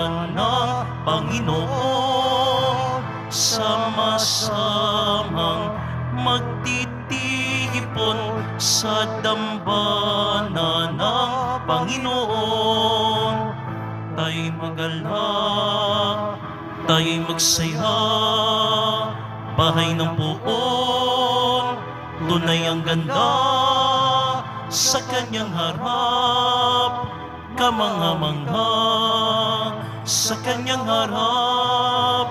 tahanan ng Panginoon, sama-samang magtitipon sa dambana ng Panginoon. Tayo'y magalak, tayo'y magsaya, bahay ng puon, tunay ang ganda sa kanyang harap, kamangha-mangha sa kanyang harap.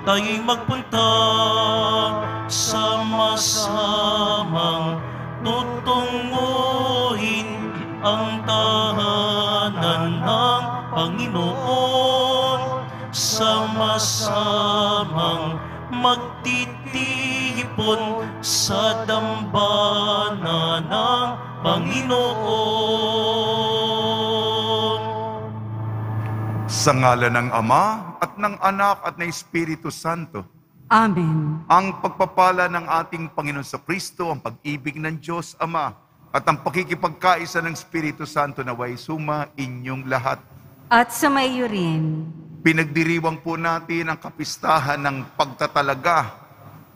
Tayo'y magpunta, sama-samang tutunguhin ang tahanan ng Panginoon, sama-samang magtitipon sa dambana ng Panginoon. Sa ngalan ng Ama at ng Anak at ng Espiritu Santo. Amen. Ang pagpapala ng ating Panginoon sa Kristo, ang pag-ibig ng Diyos Ama, at ang pakikipagkaisa ng Espiritu Santo naway suma inyong lahat. At sa maiyo rin. Pinagdiriwang po natin ang kapistahan ng pagtatalaga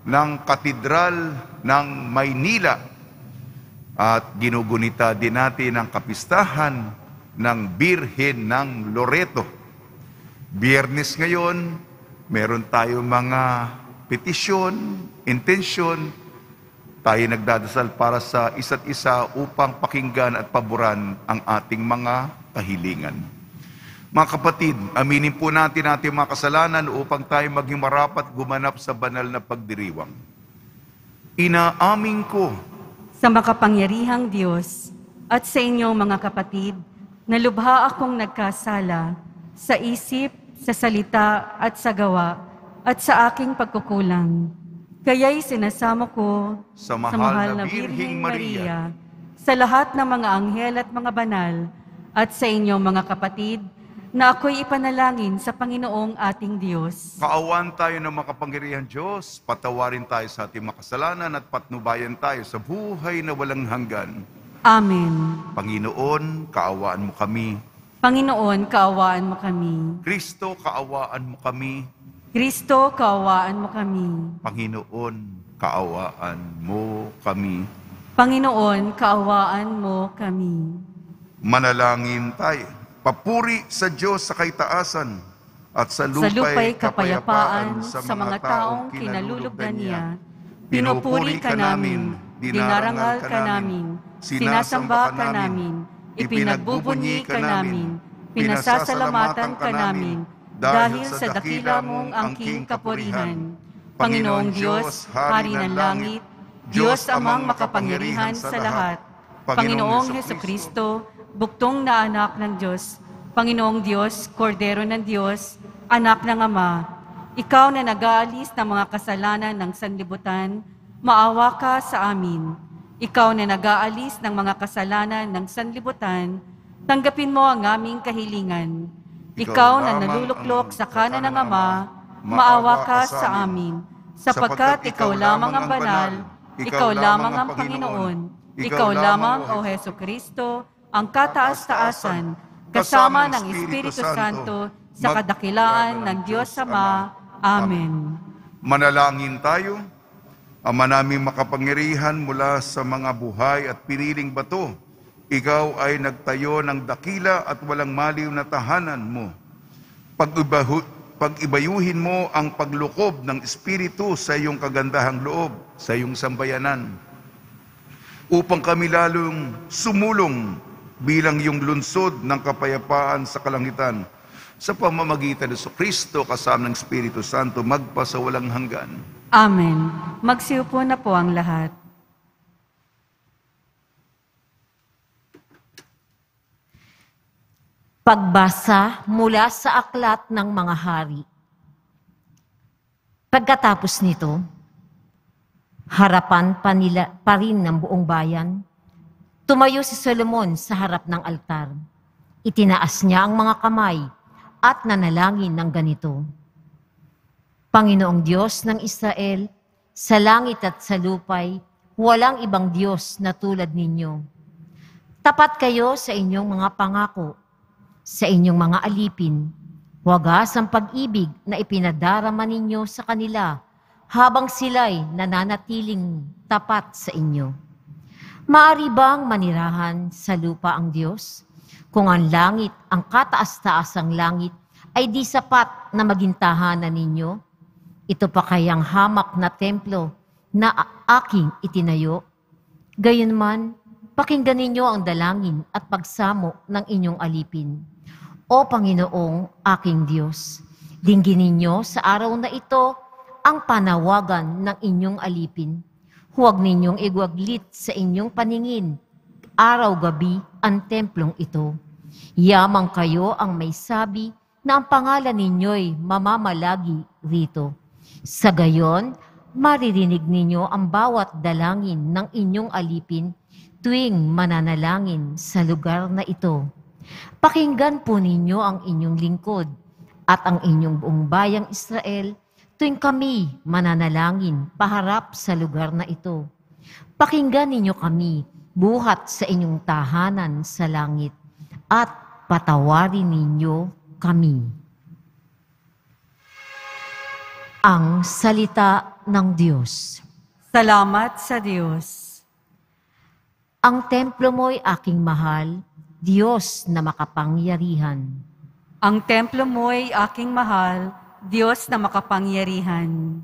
ng Katedral ng Maynila. At ginugunita din natin ang kapistahan ng Birhen ng Loreto. Biyernes ngayon, meron tayong mga petisyon, intensyon. Tayo nagdadasal para sa isa't isa upang pakinggan at paboran ang ating mga kahilingan. Mga kapatid, aminin po natin ating mga kasalanan upang tayo maging marapat gumanap sa banal na pagdiriwang. Inaamin ko Sa makapangyarihang Diyos at sa inyong mga kapatid, na lubha akong nagkasala sa isip, sa salita at sa gawa at sa aking pagkukulang. Kaya'y sinasamo ko sa mahal na Birheng Maria, sa lahat ng mga anghel at mga banal, at sa inyong mga kapatid, na ako'y ipanalangin sa Panginoong ating Diyos. kaawaan tayo ng makapangyarihang Diyos, patawarin tayo sa ating makasalanan at patnubayan tayo sa buhay na walang hanggan. Amen. Panginoon, kaawaan mo kami. Panginoon, kaawaan mo kami. Kristo, kaawaan mo kami. Kristo, kaawaan mo kami. Panginoon, kaawaan mo kami. Panginoon, kaawaan mo kami. Manalangin tayo. Papuri sa Diyos sa kaitaasan at sa Sa lupay lupay kapayapaan sa mga taong kinalulugdan niya. Pinupuri ka namin, dinarangal ka namin, sinasamba ka namin, ipinagbubunyi ka namin, pinasasalamatan ka namin, dahil sa dakila mong angking kapurihan. Panginoong Diyos, Hari ng langit, Diyos amang makapangyarihan sa lahat, Panginoong Hesukristo, buktong na anak ng Diyos, Panginoong Diyos, Kordero ng Diyos, anak ng Ama, ikaw na nag-aalis ng mga kasalanan ng sanlibutan, maawa ka sa amin. Ikaw na nag-aalis ng mga kasalanan ng sanlibutan, tanggapin mo ang aming kahilingan. Ikaw na naluluklok sa kanan ng Ama, maawa ka sa amin, sapagkat ikaw lamang ang banal, ikaw lamang ang Panginoon, ikaw lamang, O Hesukristo, ang kataas-taasan, kasama ng Espiritu Santo, sa kadakilaan ng Diyos Ama. Amen. Manalangin tayo. Ama naming makapangyarihan mula sa mga buhay at piniling bato, ikaw ay nagtayo ng dakila at walang maliw na tahanan mo. Pag-ibayuhin mo ang paglukob ng Espiritu sa iyong kagandahang loob, sa iyong sambayanan, upang kami lalong sumulong bilang iyong lunsod ng kapayapaan sa kalangitan, sa pamamagitan ni Kristo kasama ng Espiritu Santo, magpasawalang hanggan. Amen. Magsiupo na po ang lahat. Pagbasa mula sa Aklat ng Mga Hari. Pagkatapos nito, harapan pa rin ng buong bayan, tumayo si Solomon sa harap ng altar. Itinaas niya ang mga kamay at nanalangin ng ganito: Panginoong Diyos ng Israel, sa langit at sa lupay, walang ibang Diyos na tulad ninyo. Tapat kayo sa inyong mga pangako, sa inyong mga alipin, Wagas ang pag-ibig na ipinadarama ninyo sa kanila habang sila'y nananatiling tapat sa inyo. Maari bang manirahan sa lupa ang Diyos? Kung ang langit, ang kataas-taasang langit, ay di sapat na maging tahanan ninyo, ito pa kayang hamak na templo na aking itinayo? Gayunman, pakinggan ninyo ang dalangin at pagsamo ng inyong alipin. O Panginoong aking Diyos, dinggin ninyo sa araw na ito ang panawagan ng inyong alipin. Huwag ninyong igwaglit sa inyong paningin, araw-gabi ang templong ito. Yamang kayo ang may sabi na ang pangalan ninyo'y mamamalagi rito. Sa gayon, maririnig ninyo ang bawat dalangin ng inyong alipin tuwing mananalangin sa lugar na ito. Pakinggan po ninyo ang inyong lingkod at ang inyong buong bayang Israel tuwing kami mananalangin paharap sa lugar na ito. Pakinggan ninyo kami buhat sa inyong tahanan sa langit at patawarin ninyo kami. Ang salita ng Diyos. Salamat sa Diyos. Ang templo mo'y aking mahal, Diyos na makapangyarihan. Ang templo mo'y aking mahal, Diyos na makapangyarihan.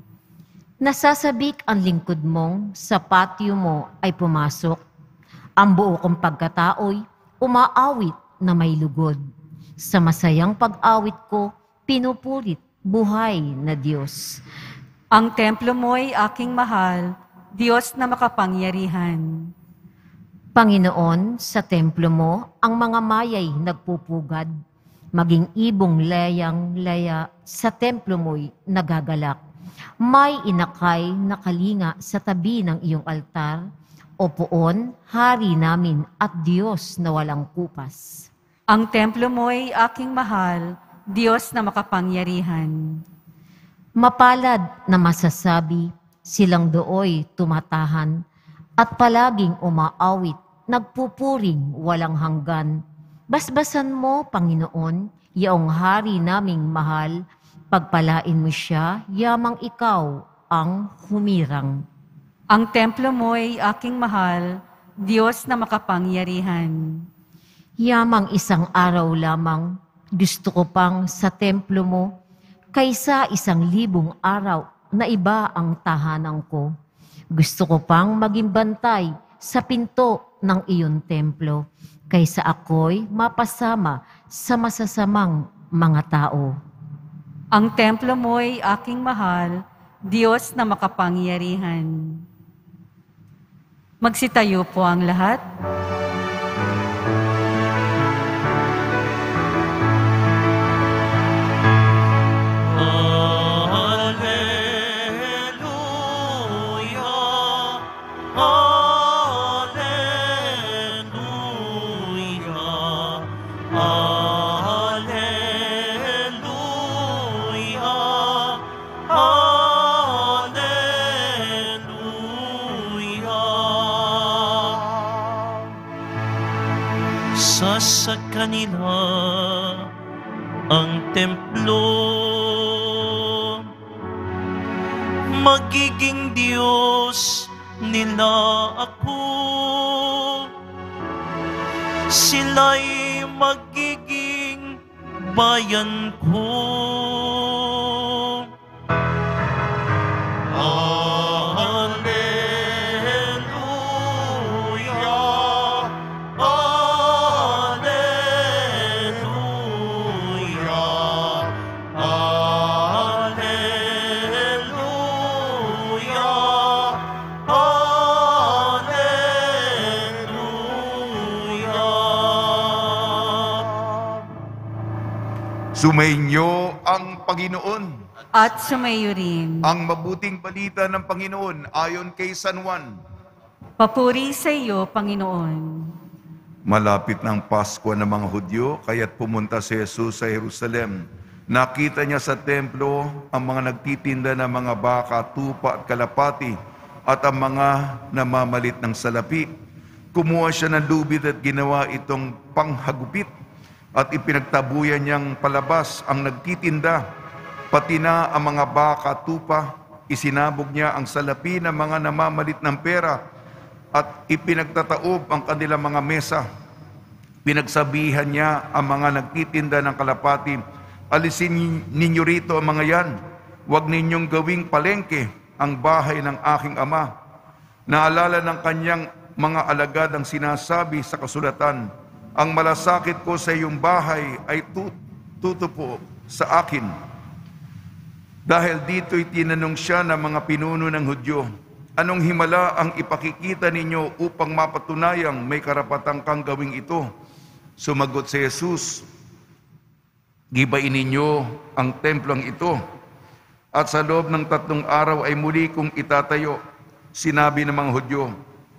Nasasabik ang lingkod mong sa patio mo ay pumasok. Ang buo kong pagkatao'y umaawit na may lugod. Sa masayang pag-awit ko, pinupurit buhay na Diyos. Ang templo mo'y aking mahal, Diyos na makapangyarihan. Panginoon, sa templo mo, ang mga mayay nagpupugad, maging ibong layang-laya sa templo mo'y nagagalak. May inakay na kalinga sa tabi ng iyong altar, o poon, hari namin at Diyos na walang kupas. Ang templo mo'y aking mahal, Diyos na makapangyarihan. Mapalad na masasabi, silang dooy tumatahan, at palaging umaawit, nagpupuring walang hanggan. Basbasan mo, Panginoon, yaong hari naming mahal, pagpalain mo siya, yamang ikaw ang humirang. Ang templo mo'y aking mahal, Diyos na makapangyarihan. Yamang isang araw lamang, gusto ko pang sa templo mo, kaysa 1,000 araw na iba ang tahanan ko. Gusto ko pang maging bantay sa pinto ng iyon templo, kaysa ako'y mapasama sa masasamang mga tao. Ang templo mo'y aking mahal, Diyos na makapangyarihan. Magsitayo po ang lahat. Sa kanila ang templo, magiging Diyos nila ako, sila'y magiging bayan ko. Sumainyo ang Panginoon. At sumayo rin. Ang mabuting balita ng Panginoon ayon kay San Juan. Papuri sa iyo, Panginoon. Malapit ng Pasko ng mga Hudyo, kaya't pumunta si Jesus sa Jerusalem. Nakita niya sa templo ang mga nagtitinda ng mga baka, tupa at kalapati at ang mga namamalit ng salapi. Kumuha siya ng lubid at ginawa itong panghagupit at ipinagtabuyan niyang palabas ang nagtitinda, pati na ang mga baka at tupa. Isinabog niya ang salapi ng mga namamalit ng pera at ipinagtataob ang kanilang mga mesa. Pinagsabihan niya ang mga nagtitinda ng kalapati, alisin ninyo rito ang mga yan. Huwag ninyong gawing palengke ang bahay ng aking ama. Naalala ng kanyang mga alagad ang sinasabi sa kasulatan, ang malasakit ko sa iyong bahay ay tutupo sa akin. Dahil dito'y tinanong siya ng mga pinuno ng Hudyo, anong himala ang ipakikita ninyo upang mapatunayang may karapatan kang gawing ito? Sumagot si Jesus, gibain ninyo ang templong ito, at sa loob ng 3 araw ay muli kong itatayo. Sinabi ng mga Hudyo,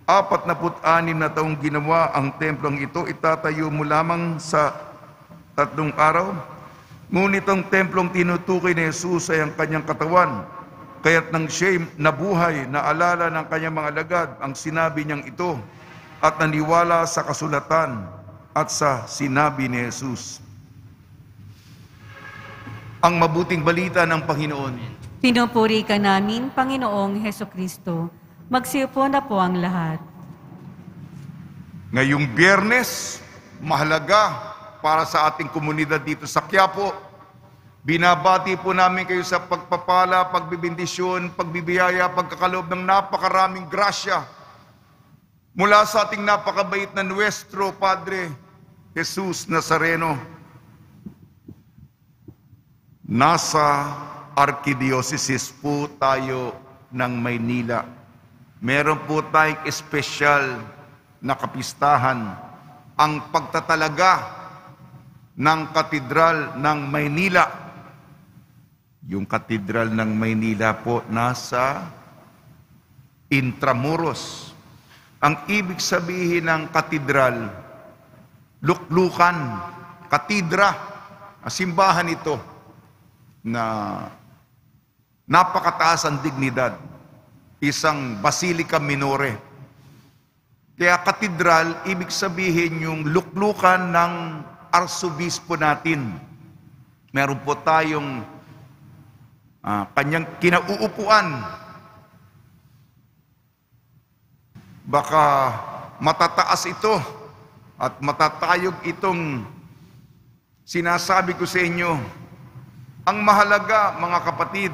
46 na taong ginawa ang templong ito, itatayo mo lamang sa 3 araw? Ngunit ang templong tinutukoy ni Jesus ay ang kanyang katawan. Kaya't nang siya'y nabuhay, naalala ng kanyang mga alagad ang sinabi niyang ito at naniwala sa kasulatan at sa sinabi ni Jesus. Ang mabuting balita ng Panginoon. Pinupuri ka namin, Panginoong Hesukristo. Magsiupo na po ang lahat. Ngayong Biyernes, mahalaga para sa ating komunidad dito sa Quiapo. Binabati po namin kayo sa pagpapala, pagbibindisyon, pagbibiyaya, pagkakaloob ng napakaraming grasya mula sa ating napakabait na Nuestro Padre Jesus Nazareno. Nasa Arkidiocese po tayo ng Maynila. Meron po tayong espesyal na kapistahan, ang pagtatalaga ng Katedral ng Maynila. Yung Katedral ng Maynila po nasa Intramuros. Ang ibig sabihin ng katedral, luklukan, katedra, simbahan ito na napakataas ang dignidad, isang Basilica Minore. Kaya katedral, ibig sabihin yung luklukan ng Arsobispo natin. Meron po tayong kanyang kinauupuan. Baka matataas ito at matatayog itong sinasabi ko sa inyo. Ang mahalaga, mga kapatid,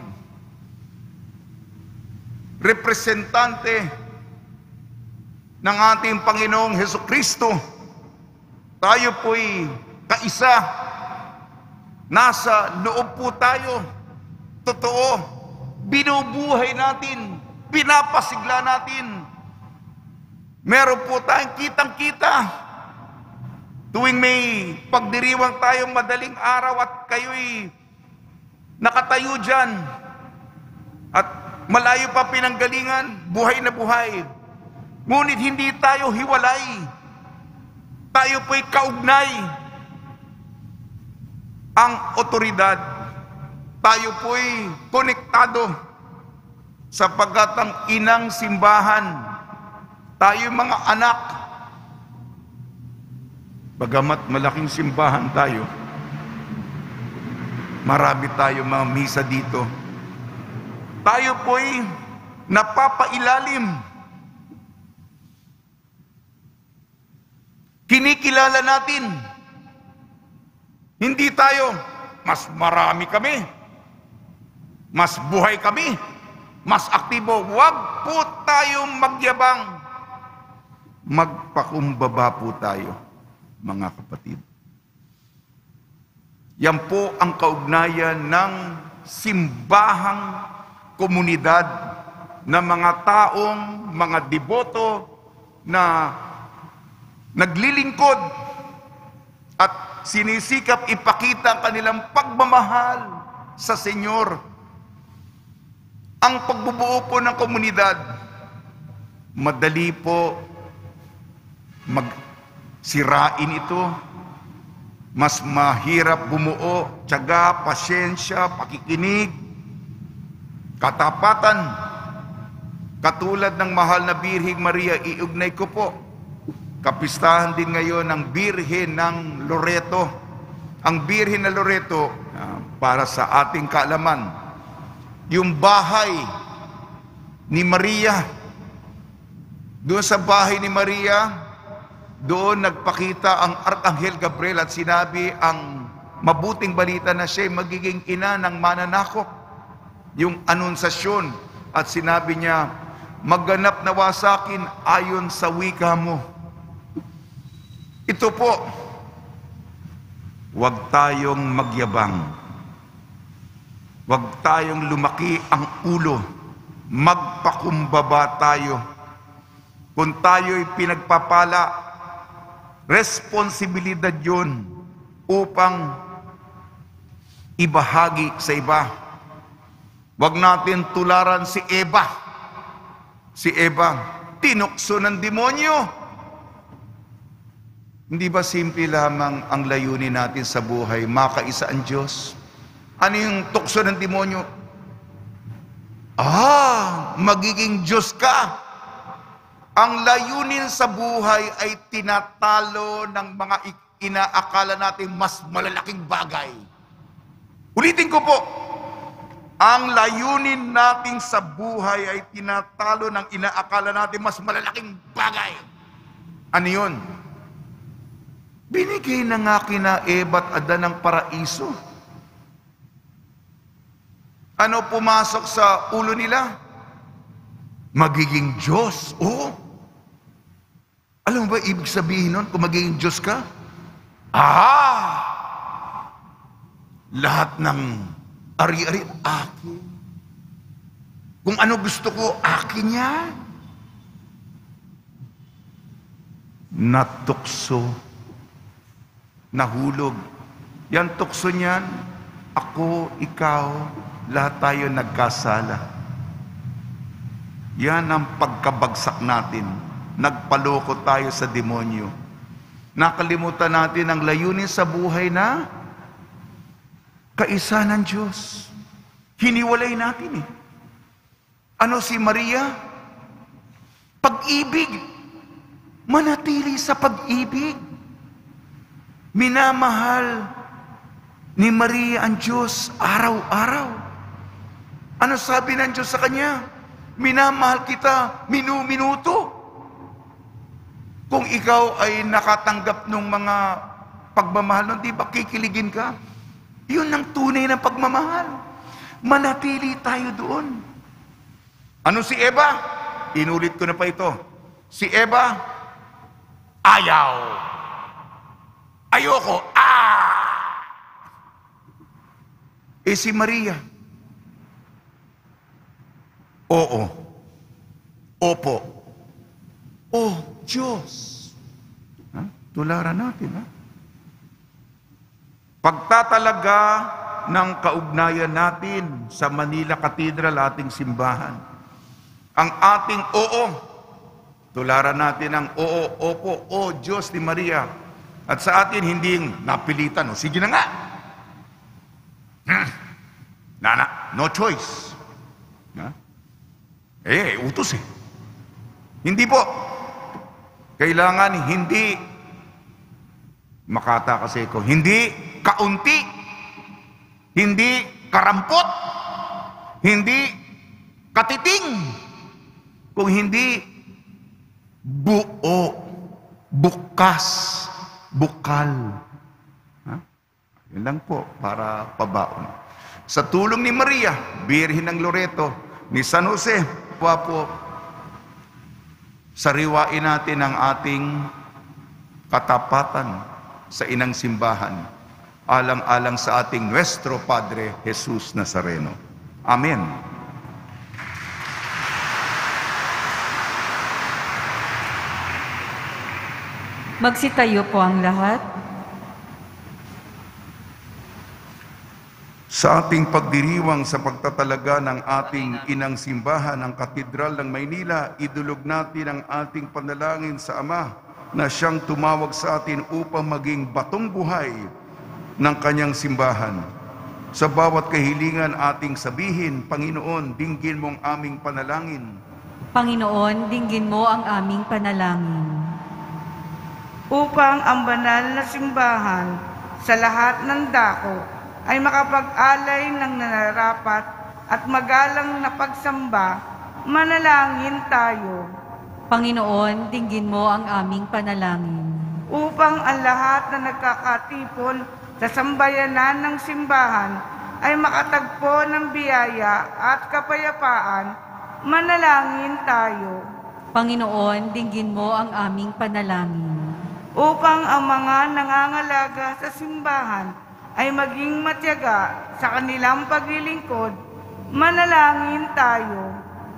representante ng ating Panginoong Hesukristo. Tayo po'y kaisa. Nasa loob po tayo. Totoo. Binubuhay natin. Pinapasigla natin. Meron po tayong kitang-kita. Tuwing may pagdiriwang tayong madaling araw at kayo'y nakatayo dyan. At malayo pa pinanggalingan, buhay na buhay. Ngunit hindi tayo hiwalay. Tayo po'y kaugnay. Ang otoridad, tayo po'y konektado sapagkat ang inang simbahan, tayo mga anak. Bagamat malaking simbahan tayo, marami tayo mga misa dito. Tayo po'y napapailalim. Kinikilala natin. Hindi tayo, mas marami kami, mas buhay kami, mas aktibo. Huwag po tayong magyabang. Magpakumbaba po tayo, mga kapatid. Yan po ang kaugnayan ng simbahang komunidad ng mga taong, mga deboto na naglilingkod at sinisikap ipakita ang kanilang pagmamahal sa Senyor. Ang pagbubuo po ng komunidad, madali po magsirain ito. Mas mahirap bumuo, tiyaga, pasyensya, pakikinig, katapatan. Katulad ng mahal na Birheng Maria, iugnay ko po. Kapistahan din ngayon ng Birhen ng Loreto. ang Birhen na Loreto, para sa ating kaalaman, yung bahay ni Maria, doon sa bahay ni Maria, doon nagpakita ang Arkanghel Gabriel at sinabi ang mabuting balita na siya'y magiging ina ng mananakop. Yung anunsasyon, at sinabi niya, magganap nawa sa akin ayon sa wika mo. Ito po, huwag tayong magyabang. Huwag tayong lumaki ang ulo. Magpakumbaba tayo. Kung tayo'y pinagpapala, responsibilidad yun upang ibahagi sa iba. Huwag natin tularan si Eva. Si Eva, tinukso ng demonyo. Hindi ba simple lamang ang layunin natin sa buhay, makaisa ang Diyos? Ano yung tukso ng demonyo? Magiging Diyos ka. Ang layunin sa buhay ay tinatalo ng mga inaakala natin mas malalaking bagay. Ulitin ko po, ang layunin natin sa buhay ay tinatalo ng inaakala natin mas malalaking bagay. Ano yun? Binigay na nga kina Eva at Adan ng paraiso. Ano pumasok sa ulo nila? Magiging Diyos. Oo. Alam mo ba ibig sabihin nun kung magiging Diyos ka? Lahat ng ari-ari, akin. Kung ano gusto ko, akin yan. Natukso. Nahulog. Yan tukso niyan, ako, ikaw, lahat tayo nagkasala. Yan ang pagkabagsak natin. Nagpaloko tayo sa demonyo. Nakalimutan natin ang layunin sa buhay na kaisa ng Diyos. Hiniwalay natin eh. Ano si Maria? Pag-ibig. Manatili sa pag-ibig. Minamahal ni Maria ang Diyos araw-araw. Ano sabi ng Diyos sa kanya? Minamahal kita minu-minuto. Kung ikaw ay nakatanggap ng mga pagmamahal nun, di ba kikiligin ka? Yun ang tunay ng pagmamahal. Manatili tayo doon. Ano si Eva? Inulit ko na pa ito. Si Eva, ayaw. Ayoko. Si Maria, oo. Opo. Oh, Diyos. Tularan natin, Pagtatalaga ng kaugnayan natin sa Manila Cathedral, ating simbahan. Ang ating oo. Tularan natin ang oo, opo, o Diyos ni Maria. At sa atin, hindi napilitan. Sige na nga. Nana, no choice. Utos eh. Hindi po. Kailangan hindi, makata kasi ko, hindi kaunti, hindi karampot, hindi katiting, kung hindi buo, bukas, bukal. Yun lang po, para pabaon. Sa tulong ni Maria, Birhen ng Loreto, ni San Jose, po, sariwain natin ang ating katapatan sa inang simbahan, alang-alang sa ating Nuestro Padre Jesus Nazareno. Amen. Magsitayo po ang lahat. Sa ating pagdiriwang sa pagtatalaga ng ating inang simbahan, ang Katedral ng Maynila, idulog natin ang ating panalangin sa Ama na siyang tumawag sa atin upang maging batong buhay ng kanyang simbahan. Sa bawat kahilingan ating sabihin, Panginoon, dinggin mo ang aming panalangin. Panginoon, dinggin mo ang aming panalangin. Upang ang banal na simbahan sa lahat ng dako ay makapag-alay ng nararapat at magalang na pagsamba. Manalangin tayo. Panginoon, dinggin mo ang aming panalangin. Upang ang lahat na nagkakatipon sa sambayanan ng simbahan ay makatagpo ng biyaya at kapayapaan, manalangin tayo. Panginoon, dinggin mo ang aming panalangin. Upang ang mga nangangalaga sa simbahan ay maging matyaga sa kanilang paglilingkod, manalangin tayo.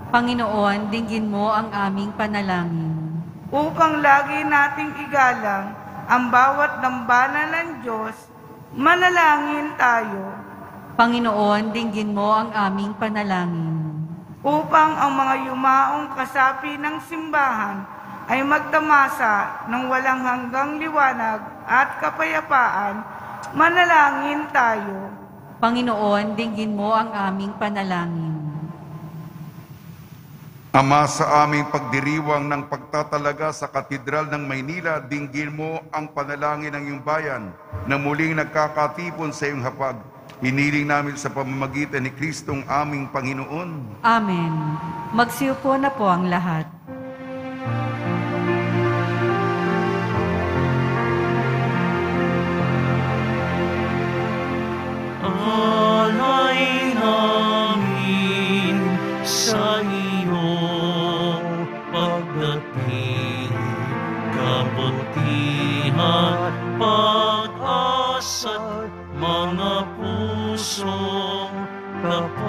Panginoon, dinggin mo ang aming panalangin. Upang lagi nating igalang ang bawat dambana ng Diyos, manalangin tayo. Panginoon, dinggin mo ang aming panalangin. Upang ang mga yumaong kasapi ng simbahan ay magtamasa ng walang hanggang liwanag at kapayapaan, manalangin tayo. Panginoon, dinggin mo ang aming panalangin. Ama, sa aming pagdiriwang ng pagtatalaga sa Katedral ng Maynila, dinggin mo ang panalangin ng iyong bayan na muling nagkakatipon sa iyong hapag. Hiniling namin sa pamamagitan ni Kristong aming Panginoon. Amen. Magsiupo na po ang lahat. Alay namin sa iyo pagdating, kabutihan, pag-asa, mga pusong tapat.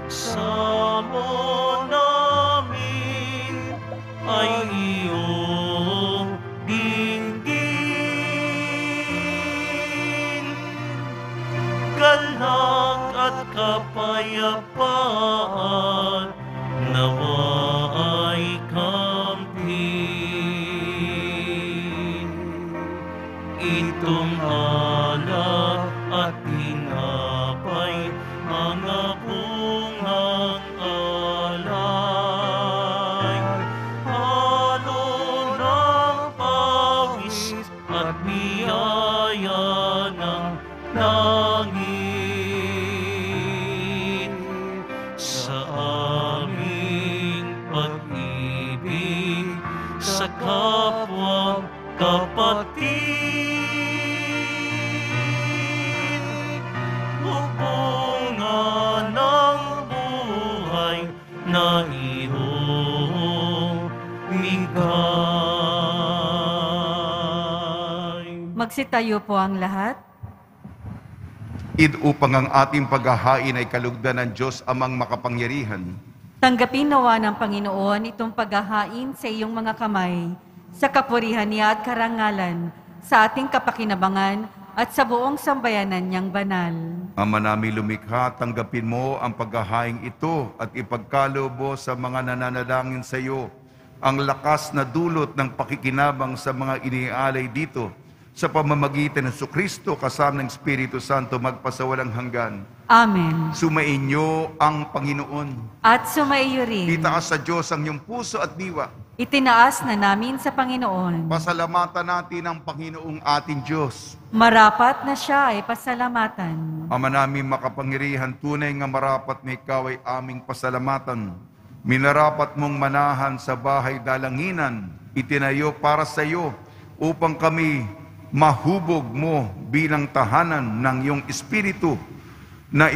Sa mo namin ay iyong dinggin, galak at kapayapaan nawa ay kamtin. Itong alak at tinapay, mga bungang alay, halo ng pawis at biyaya ng langit. Sa aming pag-ibig sa kapwa kapatid, bubunga ng buhay na iyong bigay. Magsitayo po ang lahat. Upang ang ating paghahain ay kalugdan ng Diyos amang makapangyarihan. Tanggapin nawa ng Panginoon itong paghahain sa iyong mga kamay, sa kapurihan niya at karangalan, sa ating kapakinabangan at sa buong sambayanan niyang banal. Ama namin lumikha, tanggapin mo ang paghahaing ito at ipagkaloob sa mga nananalangin sa iyo ang lakas na dulot ng pakikinabang sa mga inialay dito, sa pamamagitan ng Kristo kasama ng Espiritu Santo magpasawalang hanggan. Amen. Sumainyo ang Panginoon. At sumaiyo rin. Itaas sa Diyos ang iyong puso at diwa. Itinaas na namin sa Panginoon. Pasalamatan natin ang Panginoong ating Diyos. Marapat na siya ay pasalamatan. Ama namin makapangyarihan, tunay nga marapat na ikaw ay aming pasalamatan. Minarapat mong manahan sa bahay dalanginan, itinayo para sa iyo, upang kami mahubog mo bilang tahanan ng iyong Espiritu, na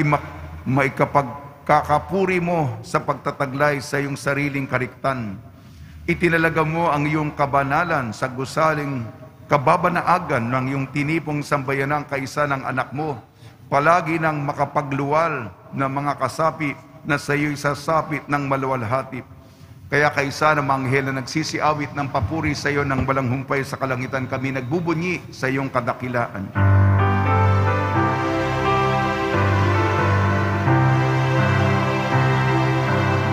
maikapagkakapuri mo sa pagtataglay sa iyong sariling kariktan. Itinalaga mo ang iyong kabanalan sa gusaling kababanaagan ng iyong tinipong sambayanang kaisa ng anak mo, palagi ng makapagluwal na mga kasapi na sa iyo'y sasapit ng maluwalhati. Kaya kaisa ng mga anghel na nagsisiawit ng papuri sa iyo ng walang humpay sa kalangitan, kami nagbubunyi sa iyong kadakilaan.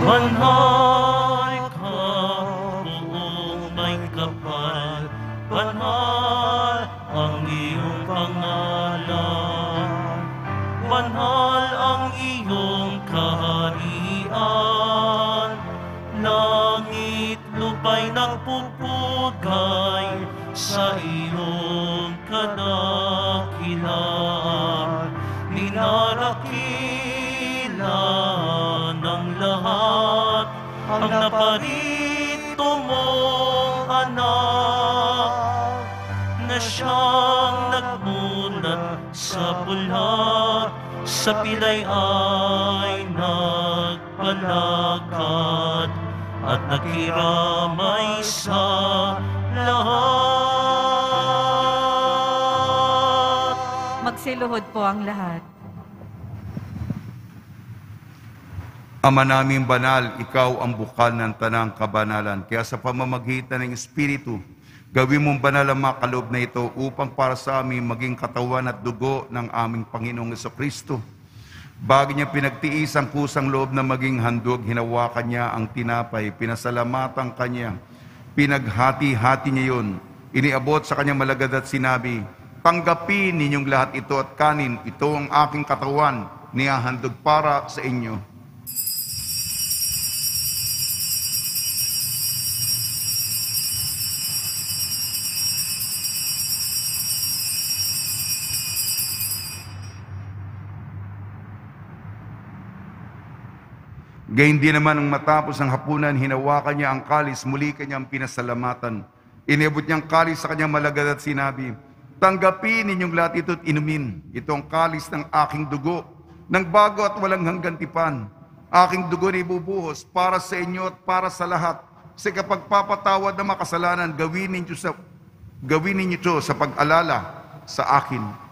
Banal ka, buong may kapal, banal ang iyong pangalan, banal ang iyong kaharian. Langit lupa'y nagpupugay sa iyong kadakilaan, ninarakila ng lahat ang naparito mong anak, na siyang nagmulat sa bulat, sa pilay ay nagpalakad, at nakiramay sa lahat. Magsiluhod po ang lahat. Ama naming banal, ikaw ang bukal ng tanang kabanalan. Kaya sa pamamagitan ng Espiritu, gawin mong banal ang mga kaloob na ito upang para sa amin maging katawan at dugo ng aming Panginoong Jesucristo. Bago niya pinagtiis ang kusang loob na maging handog, hinawakan niya ang tinapay, pinasalamatan kanya, pinaghati-hati niya yun, iniabot sa kanyang malagad at sinabi, "Tanggapin ninyong lahat ito at kanin, ito ang aking katawan, nihahandog para sa inyo." Gayun din naman nang matapos ang hapunan, hinawakan niya ang kalis, muli kanyang pinasalamatan. Iniabot niyang kalis sa kanyang malagad at sinabi, "Tanggapin ninyong lahat ito at inumin. Ito ang kalis ng aking dugo, ng bago at walang hanggan tipan. Aking dugo na ibubuhos para sa inyo at para sa lahat. Sa kapagpapatawad ng makasalanan, gawin ninyo ito sa pag-alala sa akin."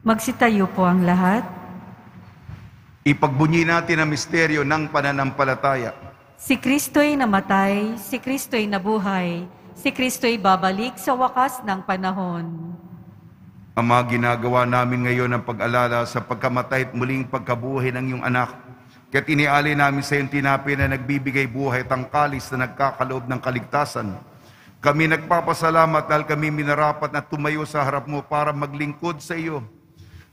Magsitayo po ang lahat. Ipagbunyi natin ang misteryo ng pananampalataya. Si Kristo'y namatay, si Kristo'y nabuhay, si Kristo'y babalik sa wakas ng panahon. Ama, ginagawa namin ngayon ang pag-alala sa pagkamatay at muling pagkabuhay ng iyong anak. Kaya't inialay namin sa iyong tinapay na nagbibigay buhay at ang kalis na nagkakaloob ng kaligtasan. Kami nagpapasalamat dahil kami minarapat na tumayo sa harap mo para maglingkod sa iyo.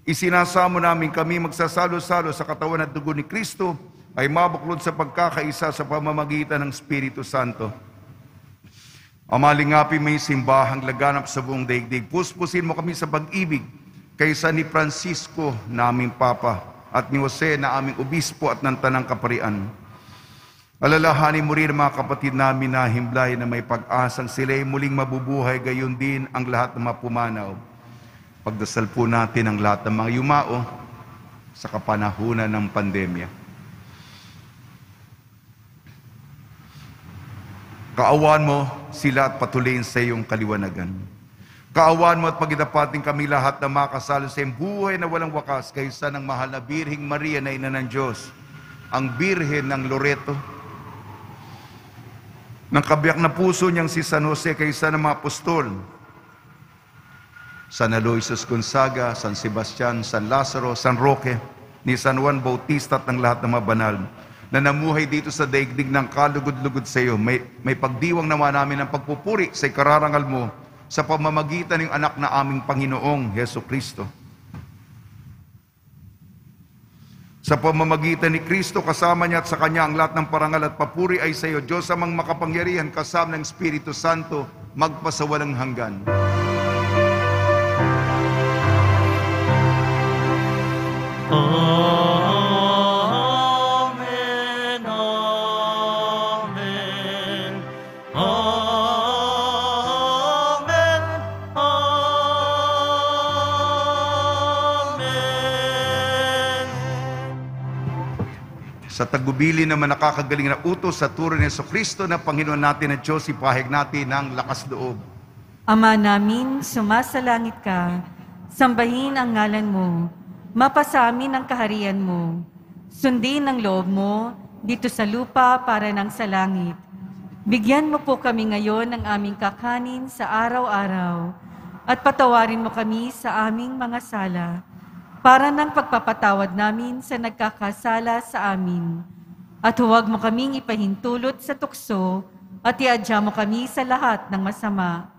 Isinasamo namin kami magsasalo-salo sa katawan at dugo ni Kristo ay mabuklod sa pagkakaisa sa pamamagitan ng Espiritu Santo. Ama, lingapin may simbahang laganap sa buong daigdig. Puspusin mo kami sa pag-ibig kaysa ni Francisco na aming Papa at ni Jose na aming Obispo at ng Tanang Kaparian. Alalahanin mo rin mga kapatid namin na himlay na may pag-asang sila'y muling mabubuhay, gayon din ang lahat ng mapumanaw. Pagdasal po natin ang lahat ng mga yumao sa kapanahunan ng pandemya. Kaawaan mo sila at patuloyin sa iyong kaliwanagan. Kaawaan mo at pagitapatin kami lahat na makasalo sa iyong buhay na walang wakas kaysa ng mahal na Birheng Maria na Ina ng Diyos, ang Birhen ng Loreto, ng kabiyak na puso niyang si San Jose kaysa ng mga apostol, San Aloysius Gonzaga, San Sebastian, San Lazaro, San Roque, ni San Juan Bautista at ng lahat ng mga banal na namuhay dito sa daigdig ng kalugod-lugod sa iyo. May pagdiwang naman namin ng pagpupuri sa ikararangal mo sa pamamagitan ng anak na aming Panginoong Heso Kristo. Sa pamamagitan ni Kristo, kasama niya at sa Kanya ang lahat ng parangal at papuri ay sa iyo, Diyos amang makapangyarihan, kasama ng Espiritu Santo, magpasawalang hanggan. Amen, amen, amen, amen. Sa tagubili naman nakakagaling na utos sa turo ni Jesucristo na Panginoon natin at Diyos, ipahayag natin ng lakas loob. Ama namin, sumasalangit ka, sambahin ang ngalan mo, mapasa amin ang kaharian mo, sundin ang loob mo dito sa lupa para nang sa langit. Bigyan mo po kami ngayon ng aming kakanin sa araw-araw at patawarin mo kami sa aming mga sala para nang pagpapatawad namin sa nagkakasala sa amin. At huwag mo kaming ipahintulot sa tukso at iadya mo kami sa lahat ng masama.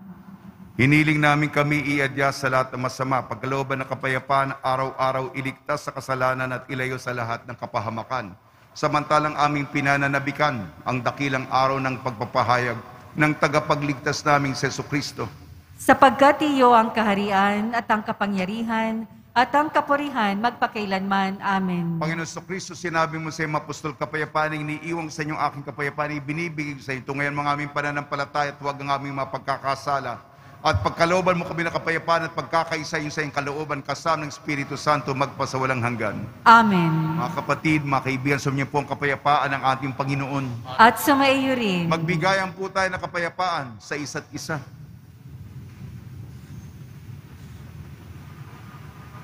Hiniling namin kami iadya sa lahat ng masama, pagkalooban ng kapayapaan, araw-araw iligtas sa kasalanan at ilayo sa lahat ng kapahamakan. Samantalang aming pinananabikan ang dakilang araw ng pagpapahayag ng tagapagligtas naming si Jesucristo. Sapagkat iyo ang kaharian at ang kapangyarihan at ang kapurihan magpakailanman. Amen. Panginoon Jesucristo, sinabi mo sa iyong apostol, kapayapaan ang iniiwang sa inyong aking kapayapaan, ibinibigay sa inyo. Ngayon mga aming pananampalataya at huwag ang aming mapagkakasala. At pagkalooban mo kami ng kapayapaan at pagkakaisa yung sa iyong kalooban, kasama ng Espiritu Santo, magpasawalang hanggan. Amen. Mga kapatid, mga kaibigan, sumainyo po ang kapayapaan ng ating Panginoon. At sumaiyo rin. Magbigayan po tayo ng kapayapaan sa isa't isa.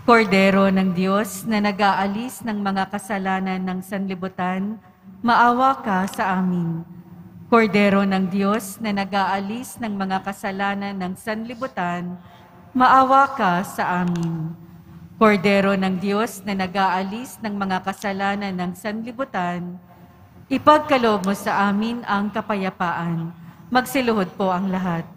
Kordero ng Diyos na nag-aalis ng mga kasalanan ng sanlibutan, maawa ka sa amin. Kordero ng Diyos na nag-aalis ng mga kasalanan ng sanlibutan, maawa ka sa amin. Kordero ng Diyos na nag-aalis ng mga kasalanan ng sanlibutan, ipagkaloob mo sa amin ang kapayapaan. Magsiluhod po ang lahat.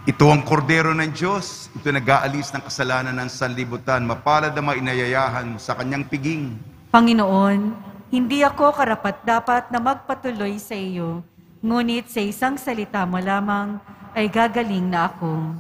Ito ang kordero ng Diyos, ito nag-aalis ng kasalanan ng sanlibutan, mapalad na inayayahan sa kanyang piging. Panginoon, hindi ako karapat-dapat na magpatuloy sa iyo, ngunit sa isang salita mo lamang ay gagaling na ako.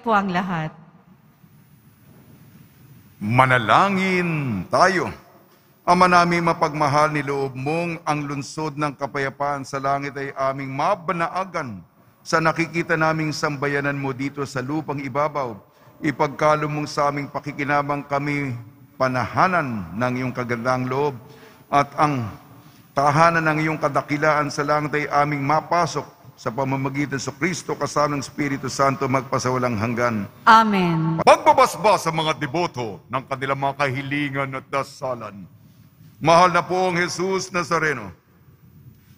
Po ang lahat. Manalangin tayo. Ama namin mapagmahal, niloob mong ang lunsod ng kapayapaan sa langit ay aming mabanaagan sa nakikita naming sambayanan mo dito sa lupang ibabaw. Ipagkaloob mong sa aming pakikinabang kami panahanan ng iyong kagandang loob at ang tahanan ng iyong kadakilaan sa langit ay aming mapasok sa pamamagitan sa Kristo kasama ng Espiritu Santo magpasawalang hanggan. Amen. Pagbabasbas sa mga deboto ng kanilang mga kahilingan at dasalan. Mahal na poong Jesus Nazareno,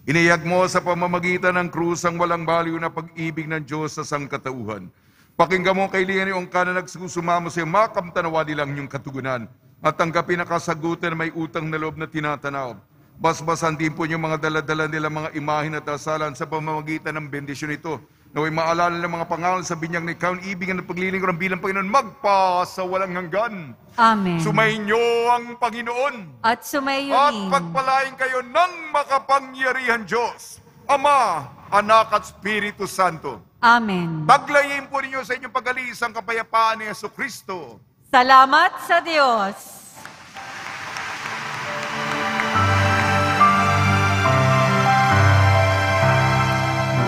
iniyag mo sa pamamagitan ng krus ang walang baliw na pag-ibig ng Diyos sa sangkatauhan. Pakinggan mo ang kahilingan iyong kanan nagsusumamo sa iyo, makamtanawa nilang iyong katugunan at tanggapin ang kasagutan na may utang na loob na tinatanaw. Basbasan din po yung mga daladala nila mga imahin at dasalan sa pamamagitan ng bendisyon ito. Naway maalala ng mga pangalan sa binyag ni Ikaw, ibigan at paglilingkod ng bilang Panginoon, magpasawalang hanggan. Amen. Sumainyo ang Panginoon. At sumayo At rin. pagpalain kayo ng makapangyarihan Diyos, Ama, Anak at Espiritu Santo. Amen. Taglayin po ninyo sa inyong pag-alis ang kapayapaan ni Jesucristo. Salamat sa Diyos.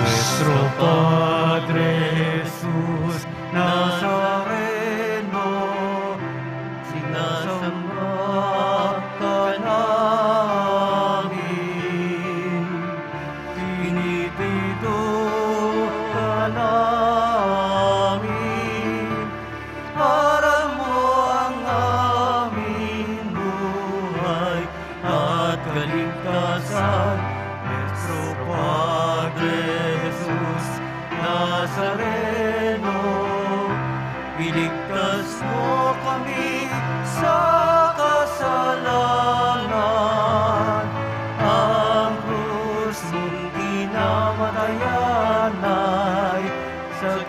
Nuestro Padre Jesús Nazareno, sinasamba ka namin, pinipito ka namin, para mo ang aming buhay at kaligtasan. Nuestro Padre Jesus Nazareno, iligtas mo kami sa kasalanan. Ang krus mong kinamatayan ay sa